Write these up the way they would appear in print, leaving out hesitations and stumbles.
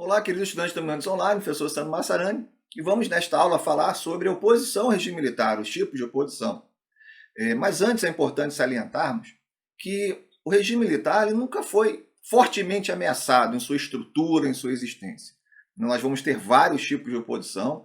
Olá, queridos estudantes da Humanidades Online, professor Sandro Massarani, e vamos nesta aula falar sobre a oposição ao regime militar, os tipos de oposição. Mas antes é importante salientarmos que o regime militar ele nunca foi fortemente ameaçado em sua estrutura, em sua existência. Nós vamos ter vários tipos de oposição,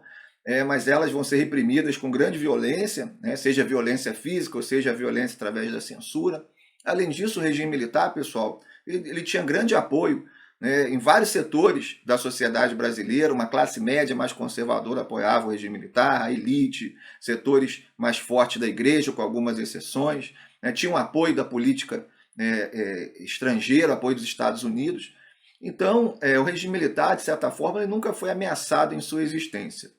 mas elas vão ser reprimidas com grande violência, né, seja violência física ou seja violência através da censura. Além disso, o regime militar, pessoal, ele tinha grande apoio, né, em vários setores da sociedade brasileira. Uma classe média mais conservadora apoiava o regime militar, a elite, setores mais fortes da igreja, com algumas exceções, né, tinha um apoio da política estrangeira, apoio dos Estados Unidos. Então, o regime militar, de certa forma, ele nunca foi ameaçado em sua existência.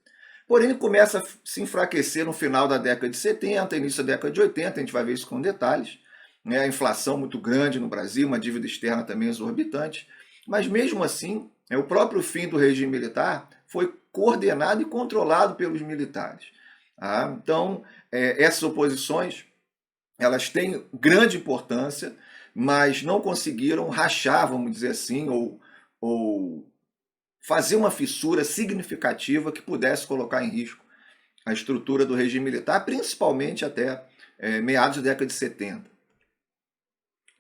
Porém, ele começa a se enfraquecer no final da década de 70, início da década de 80, a gente vai ver isso com detalhes, né, a inflação muito grande no Brasil, uma dívida externa também exorbitante. Mas mesmo assim, o próprio fim do regime militar foi coordenado e controlado pelos militares. Tá? Então, essas oposições elas têm grande importância, mas não conseguiram rachar, vamos dizer assim, ou fazer uma fissura significativa que pudesse colocar em risco a estrutura do regime militar, principalmente até meados da década de 70.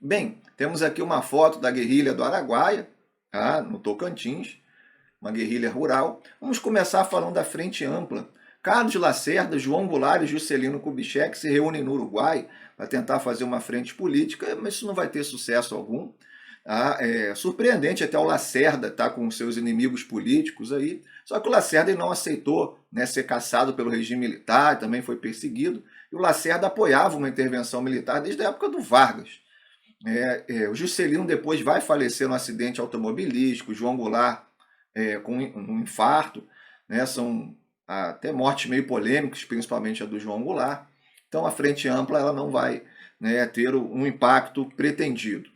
Bem, temos aqui uma foto da guerrilha do Araguaia, tá? No Tocantins, uma guerrilha rural. Vamos começar falando da Frente Ampla. Carlos Lacerda, João Goulart e Juscelino Kubitschek se reúnem no Uruguai para tentar fazer uma frente política, mas isso não vai ter sucesso algum. Tá? É surpreendente até o Lacerda estar com seus inimigos políticos aí, só que o Lacerda não aceitou, né, ser caçado pelo regime militar, também foi perseguido, e o Lacerda apoiava uma intervenção militar desde a época do Vargas. O Juscelino depois vai falecer no acidente automobilístico, João Goulart com um infarto, né, são até mortes meio polêmicas, principalmente a do João Goulart. Então a Frente Ampla ela não vai, né, ter um impacto pretendido.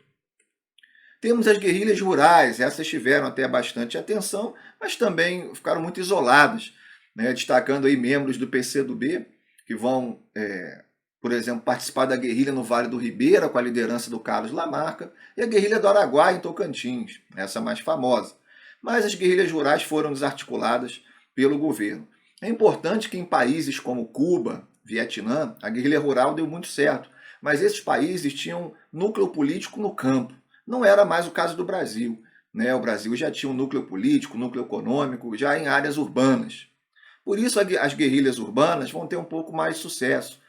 Temos as guerrilhas rurais, essas tiveram até bastante atenção, mas também ficaram muito isoladas, né, destacando aí membros do PCdoB, que vão, por exemplo, participar da guerrilha no Vale do Ribeira, com a liderança do Carlos Lamarca, e a guerrilha do Araguaia, em Tocantins, essa mais famosa. Mas as guerrilhas rurais foram desarticuladas pelo governo. É importante que em países como Cuba, Vietnã, a guerrilha rural deu muito certo, mas esses países tinham núcleo político no campo. Não era mais o caso do Brasil, né? O Brasil já tinha um núcleo político, um núcleo econômico, já em áreas urbanas. Por isso as guerrilhas urbanas vão ter um pouco mais de sucesso.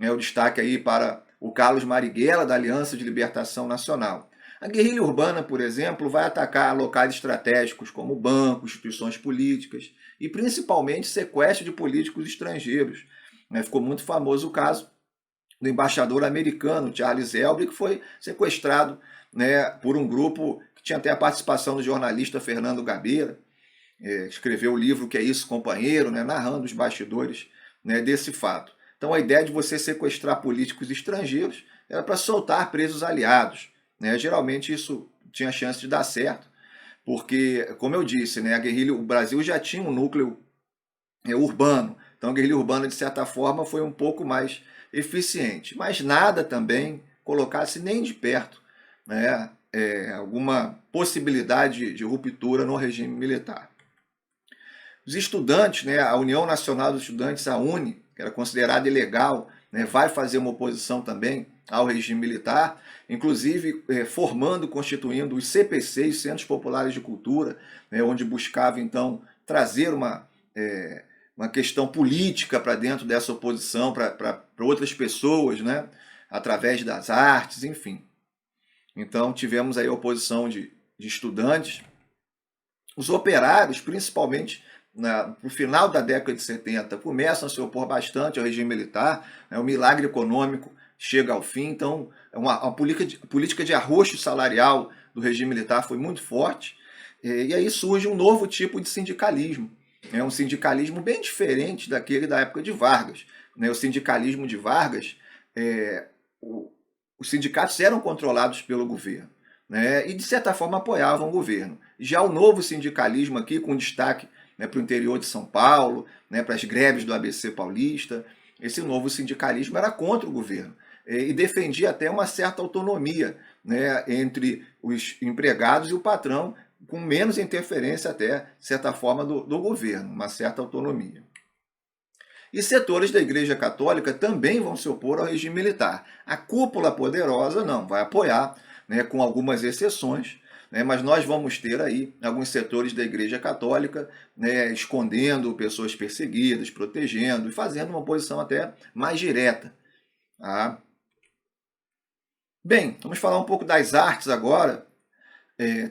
O destaque aí para o Carlos Marighella, da Aliança de Libertação Nacional. A guerrilha urbana, por exemplo, vai atacar locais estratégicos como bancos, instituições políticas e principalmente sequestro de políticos estrangeiros. Ficou muito famoso o caso do embaixador americano Charles Elby, que foi sequestrado, né, por um grupo que tinha até a participação do jornalista Fernando Gabeira, escreveu o livro Que é Isso, Companheiro, né, narrando os bastidores, né, desse fato. Então a ideia de você sequestrar políticos estrangeiros era para soltar presos aliados. Né? Geralmente isso tinha chance de dar certo, porque, como eu disse, né, o Brasil já tinha um núcleo urbano, então a guerrilha urbana, de certa forma, foi um pouco mais eficiente, mas nada também colocasse nem de perto, né, alguma possibilidade de ruptura no regime militar. Os estudantes, né, a União Nacional dos Estudantes, a UNE, que era considerada ilegal, né, vai fazer uma oposição também ao regime militar, inclusive formando, constituindo os CPCs, Centros Populares de Cultura, né, onde buscava então trazer uma questão política para dentro dessa oposição, para outras pessoas, né, através das artes, enfim. Então tivemos aí a oposição de estudantes, os operários, principalmente no final da década de 70, começam a se opor bastante ao regime militar, né, o milagre econômico chega ao fim, então uma política de arroxo salarial do regime militar foi muito forte, e aí surge um novo tipo de sindicalismo, um sindicalismo bem diferente daquele da época de Vargas. O sindicalismo de Vargas, os sindicatos eram controlados pelo governo, né, e de certa forma apoiavam o governo. Já o novo sindicalismo aqui, com destaque, né, para o interior de São Paulo, né, para as greves do ABC paulista, esse novo sindicalismo era contra o governo e defendia até uma certa autonomia, né, entre os empregados e o patrão, com menos interferência até, de certa forma, do governo, uma certa autonomia. E setores da Igreja Católica também vão se opor ao regime militar. A cúpula poderosa não, vai apoiar, né, com algumas exceções, né, mas nós vamos ter aí alguns setores da Igreja Católica, né, escondendo pessoas perseguidas, protegendo e fazendo uma posição até mais direta. Tá? Bem, vamos falar um pouco das artes agora.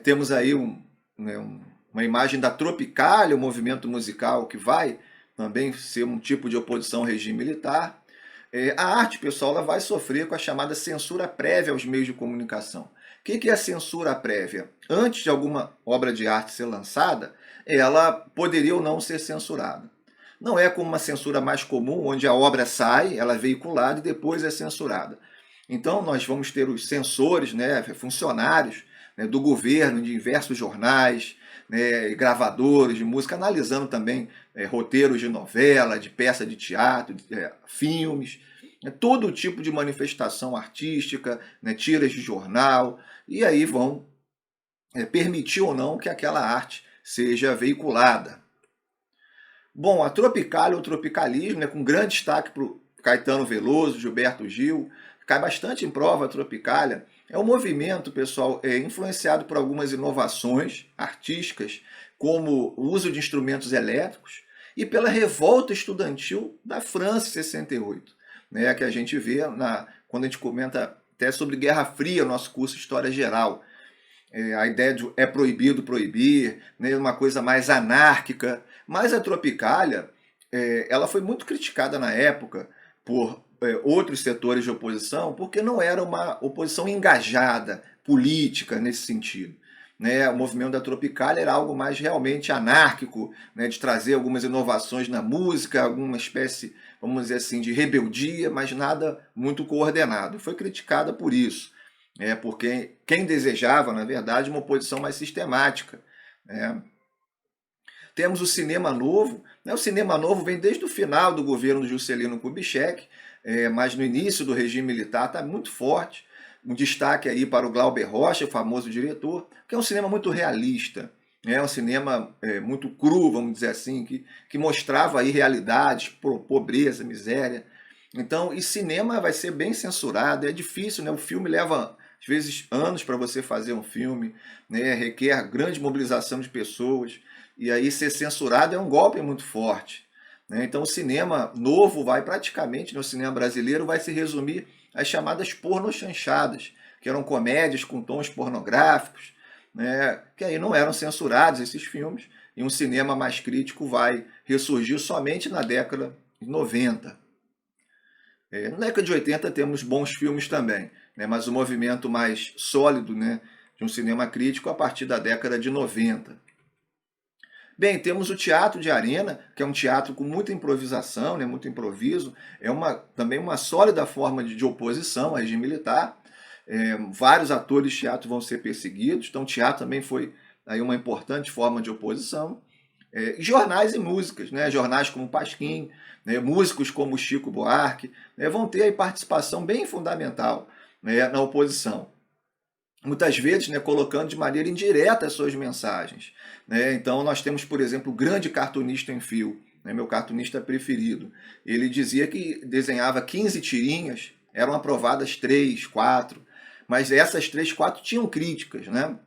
Temos aí uma imagem da Tropicália, o movimento musical que vai também ser um tipo de oposição ao regime militar. A arte, pessoal, ela vai sofrer com a chamada censura prévia aos meios de comunicação. O que é a censura prévia? Antes de alguma obra de arte ser lançada, ela poderia ou não ser censurada. Não é como uma censura mais comum, onde a obra sai, ela é veiculada e depois é censurada. Então, nós vamos ter os censores, né, funcionários, né, do governo, de diversos jornais, né, gravadores de música, analisando também roteiros de novela, de peça de teatro, filmes, todo tipo de manifestação artística, né, tiras de jornal, e aí vão permitir ou não que aquela arte seja veiculada. Bom, a Tropicália, o tropicalismo, né, com grande destaque para o Caetano Veloso, Gilberto Gil, cai bastante em prova a Tropicália. É um movimento, pessoal, influenciado por algumas inovações artísticas, como o uso de instrumentos elétricos, e pela revolta estudantil da França em 68, né, que a gente vê quando a gente comenta até sobre Guerra Fria, nosso curso de História Geral. A ideia de é proibido proibir, né, uma coisa mais anárquica. Mas a Tropicália, ela foi muito criticada na época por outros setores de oposição, porque não era uma oposição engajada, política, nesse sentido. Né? O movimento da Tropicália era algo mais realmente anárquico, né, de trazer algumas inovações na música, alguma espécie, vamos dizer assim, de rebeldia, mas nada muito coordenado. Foi criticada por isso, porque quem desejava, na verdade, uma oposição mais sistemática. Né? Temos o Cinema Novo. Né? O Cinema Novo vem desde o final do governo do Juscelino Kubitschek, mas no início do regime militar está muito forte. Um destaque aí para o Glauber Rocha, o famoso diretor, que é um cinema muito realista, um cinema muito cru, vamos dizer assim, que mostrava aí realidades, pobreza, miséria. Então, e cinema vai ser bem censurado, é difícil, né? O filme leva, às vezes, anos para você fazer um filme, né? Requer grande mobilização de pessoas, e aí ser censurado é um golpe muito forte. Né? Então, o cinema novo vai praticamente, no cinema brasileiro, vai se resumir às chamadas pornochanchadas, que eram comédias com tons pornográficos, né? Que aí não eram censurados esses filmes, e um cinema mais crítico vai ressurgir somente na década de 90. Na década de 80 temos bons filmes também, né? Mas o movimento mais sólido, né, de um cinema crítico a partir da década de 90. Bem, temos o teatro de arena, que é um teatro com muita improvisação, né, muito improviso, também uma sólida forma de oposição ao regime militar. Vários atores de teatro vão ser perseguidos, então o teatro também foi aí uma importante forma de oposição. Jornais e músicas, né? Jornais como Pasquim, né? Músicos como Chico Buarque, né? Vão ter aí participação bem fundamental, né, na oposição. Muitas vezes, né, colocando de maneira indireta as suas mensagens. Né? Então nós temos, por exemplo, o grande cartunista em fio, né, meu cartunista preferido. Ele dizia que desenhava 15 tirinhas, eram aprovadas 3, 4, mas essas 3, 4 tinham críticas, né?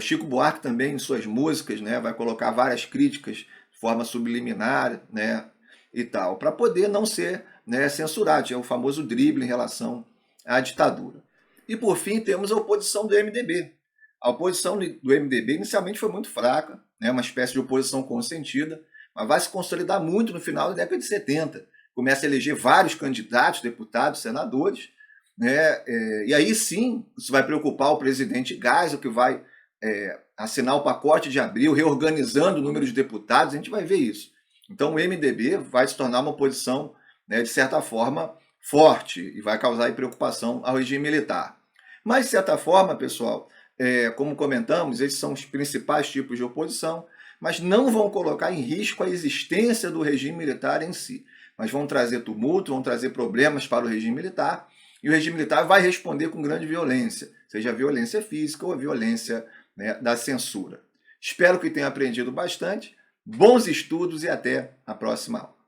Chico Buarque também, em suas músicas, né, vai colocar várias críticas de forma subliminar, né, e tal, para poder não ser, né, censurado. É o famoso drible em relação à ditadura. E, por fim, temos a oposição do MDB. A oposição do MDB inicialmente foi muito fraca, né, uma espécie de oposição consentida, mas vai se consolidar muito no final da década de 70. Começa a eleger vários candidatos, deputados, senadores, né, e aí sim isso vai preocupar o presidente Geisel, que vai assinar o pacote de abril, reorganizando o número de deputados, a gente vai ver isso. Então o MDB vai se tornar uma oposição, né, de certa forma, forte e vai causar aí preocupação ao regime militar. Mas, de certa forma, pessoal, como comentamos, esses são os principais tipos de oposição, mas não vão colocar em risco a existência do regime militar em si, mas vão trazer tumulto, vão trazer problemas para o regime militar, e o regime militar vai responder com grande violência, seja a violência física ou a violência né, da censura. Espero que tenha aprendido bastante. Bons estudos e até a próxima aula.